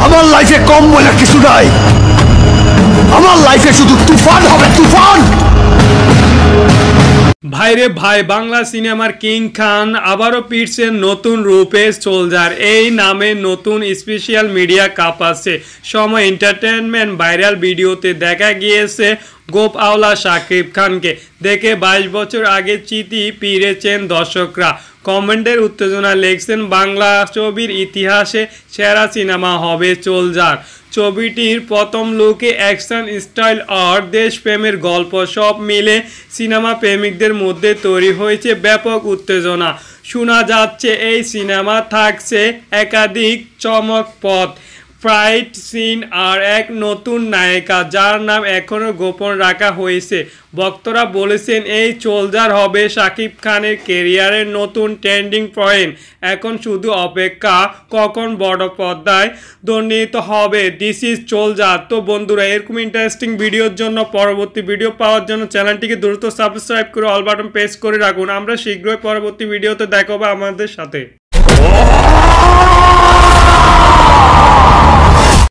আমার লাইফে কম বলে কিছু নাই, আমার লাইফে শুধু তুফান হবে, তুফান। ভাইরে ভাই, বাংলা সিনেমার কিং খান আবারও ফিরছেন নতুন রূপে। সোলজার এই নামে নতুন স্পেশাল মিডিয়া কাপ আছে। সময় এন্টারটেনমেন্ট ভাইরাল ভিডিওতে দেখা গিয়েছে গোপ আওলা শাকিব খানকে দেখে 22 বছর আগে চিঠি ফিরেছেন দর্শকরা। কমেন্টের উত্তেজনা লিখছেন, বাংলা ছবির ইতিহাসে সেরা সিনেমা হবে সোলজার। ছবিটির প্রথম লুকে অ্যাকশন স্টাইল আর দেশপ্রেমের গল্প সব মিলে সিনেমা প্রেমিকদের মধ্যে তৈরি হয়েছে ব্যাপক উত্তেজনা। শোনা যাচ্ছে এই সিনেমা থাকছে একাধিক চমকপ্রদ ফাইট সিন আর এক নতুন নায়িকা যার নাম এখনও গোপন রাখা হয়েছে। ভক্তরা বলেছেন এই সোলজার হবে শাকিব খানের ক্যারিয়ারের নতুন ট্রেন্ডিং পয়েন্ট। এখন শুধু অপেক্ষা কখন বড় পর্দায় দণ্ডিত হবে দিস ইজ সোলজার। তো বন্ধুরা, এরকম ইন্টারেস্টিং ভিডিওর জন্য পরবর্তী ভিডিও পাওয়ার জন্য চ্যানেলটিকে দ্রুত সাবস্ক্রাইব করে অল বাটন প্রেস করে রাখুন। আমরা শীঘ্রই পরবর্তী ভিডিওতে দেখা হবে আমাদের সাথে।